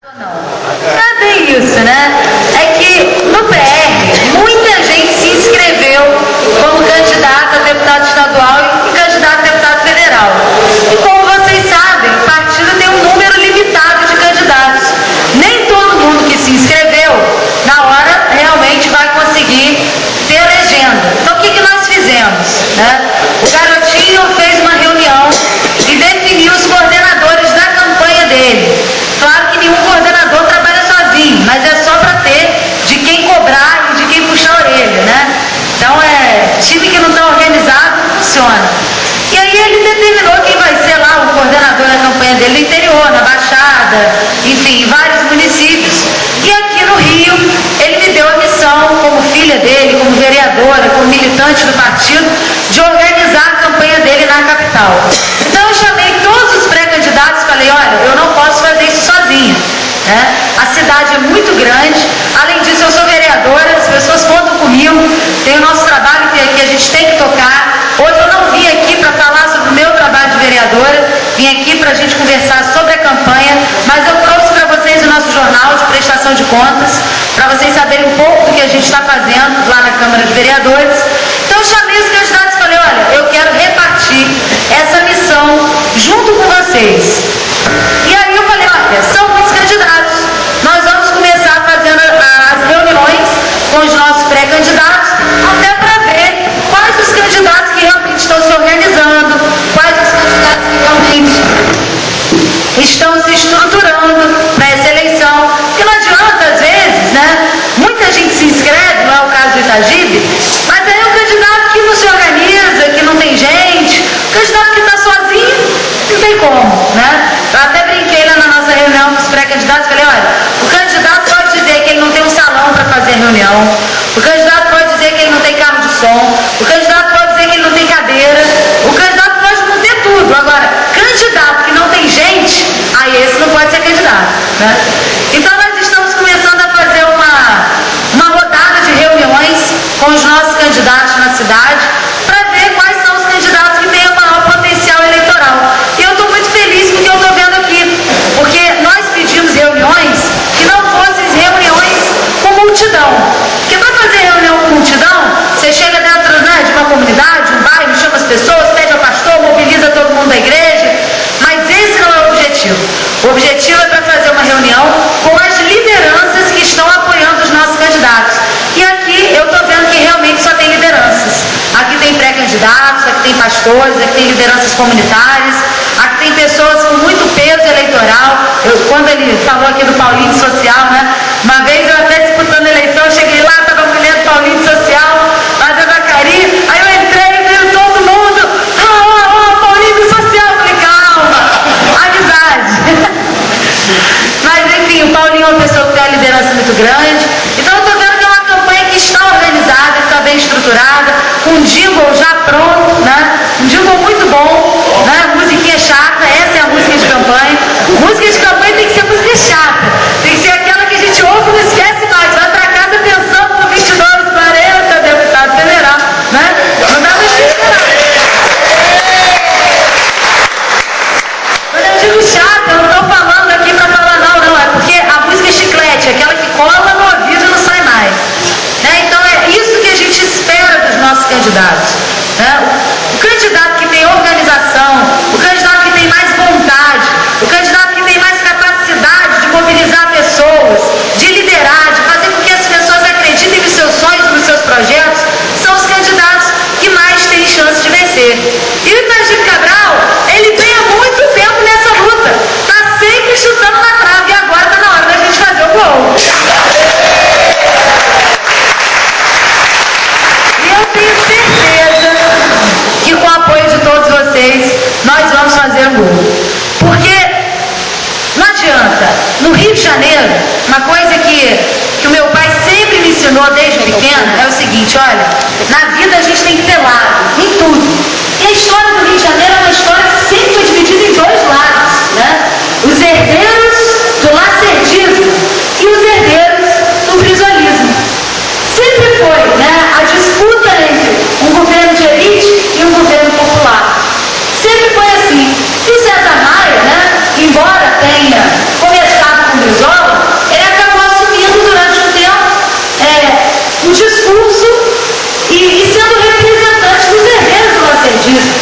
Não é bem isso, né? É que no PR, muita gente se inscreveu como candidato a deputado estadual e candidato a deputado federal. E como vocês sabem, o partido tem um número limitado de candidatos. Nem todo mundo que se inscreveu, na hora, realmente vai conseguir ter legenda. Então, o que nós fizemos? Né? O Garotinho fez uma reunião e definiu os coordenadores da campanha dele. Claro que nenhum coordenador trabalha sozinho, mas é só para ter de quem cobrar e de quem puxar a orelha, né? Então, time que não está organizado, não funciona. E aí ele determinou quem vai ser lá o coordenador da campanha dele no interior, na Baixada, enfim, em vários municípios. E aqui no Rio, ele me deu a missão, como filha dele, como vereadora, como militante do partido, de organizar a campanha dele na capital. Então eu chamei todos os pré-candidatos e falei, olha, eu não posso fazer isso sozinha. Né? A cidade é muito grande, além disso eu sou vereadora, as pessoas contam comigo, tem o nosso trabalho que a gente tem que tocar. Hoje eu não vim aqui para falar sobre o meu trabalho de vereadora, vim aqui para a gente conversar sobre a campanha, mas eu trouxe para vocês o nosso jornal de prestação de contas, para vocês saberem um pouco do que a gente está fazendo lá na Câmara de Vereadores. Então eu chamei os candidatos e falei, olha, eu quero repartir essa missão junto com vocês. E aí eu falei, olha, são muitos candidatos, nós vamos começar fazendo as reuniões com os nossos pré-candidatos, até para ver quais os candidatos que realmente estão se organizando, quais os candidatos que realmente estão se estruturando para essa eleição. Porque não adianta, às vezes, né? Muita gente se inscreve, não é o caso do Itagibe, mas aí é um candidato que não se organiza, que não tem gente, o candidato que está sozinho, não tem como, né? Eu até brinquei lá na nossa reunião com os pré-candidatos, falei, olha, o candidato pode dizer que ele não tem um salão para fazer reunião, o candidato pode dizer que ele não tem carro de som, o candidato pode dizer que ele não tem cadeira, o candidato pode não ter tudo. Agora, candidato que não tem gente, aí esse não pode ser candidato, né? Então nós estamos começando a fazer uma rodada de reuniões com os nossos candidatos na cidade, para ver quais são os candidatos que têm o maior potencial eleitoral. E eu estou muito feliz com o que eu estou vendo aqui, porque nós pedimos reuniões que não fossem reuniões com multidão. Porque para fazer reunião com multidão, você chega dentro, né, de uma comunidade, um bairro, chama as pessoas, pede ao pastor, mobiliza todo mundo da igreja, mas esse não é o objetivo. O objetivo é para fazer uma reunião com as lideranças que estão apoiando os nossos candidatos. E aqui eu estou vendo que realmente só tem lideranças. Aqui tem pré-candidatos, aqui tem pastores, aqui tem lideranças comunitárias, aqui tem pessoas com muito peso eleitoral. Quando ele falou aqui do Paulinho Social, né? Uma vez eu até disputando a eleição, eu cheguei lá, estava a mulher do Paulinho Social, lá da Vacaria, aí eu entrei e veio todo mundo, Paulinho Social, eu falei, calma, amizade. Mas enfim, o Paulinho é uma pessoa que tem uma liderança muito grande, então eu estou vendo que é uma campanha que está organizada, que está bem estruturada, com um jingle já pronto, né? Um jingle muito bom, né? Musiquinha chata, essa é a música de campanha. Música de campanha tem que ser música chata, tem que ser aquela que a gente ouve e não esquece mais, vai para casa pensando no 2240, deputado federal, né? Não dá mais pra esperar. Quando eu digo chata, eu não estou falando aqui para falar não, é porque a música é chiclete, aquela que cola no ouvido e não sai mais. Né? Então é isso que a gente espera dos nossos candidatos. Né? O candidato que tem organização, o candidato que tem mais vontade, o candidato que tem mais capacidade de mobilizar pessoas, de liderar, de fazer com que as pessoas acreditem nos seus sonhos, nos seus projetos, são os candidatos que mais têm chance de vencer. E o Itagibe Cabral, ele vem há muito tempo nessa luta, está sempre chutando na trave, e agora está na hora da gente fazer o gol. E eu tenho certeza que com o apoio de todos vocês, nós vamos fazer um gol. Porque não adianta, no Rio de Janeiro, uma coisa que o meu pai sempre me ensinou desde pequeno é o seguinte, olha, na vida a gente tem que ter lado, em tudo. E a história do Rio de Janeiro é uma história que sempre foi dividida em dois lados, né? Os herdeiros do lacertismo e os herdeiros do prisionismo. Sempre foi, né, a disputa entre um governo de elite e um governo popular. Sempre foi assim. E César Maia, né, embora tenha começado com Brizola, ele acabou assumindo durante um tempo o discurso e sendo representante dos herdeiros do lacertismo.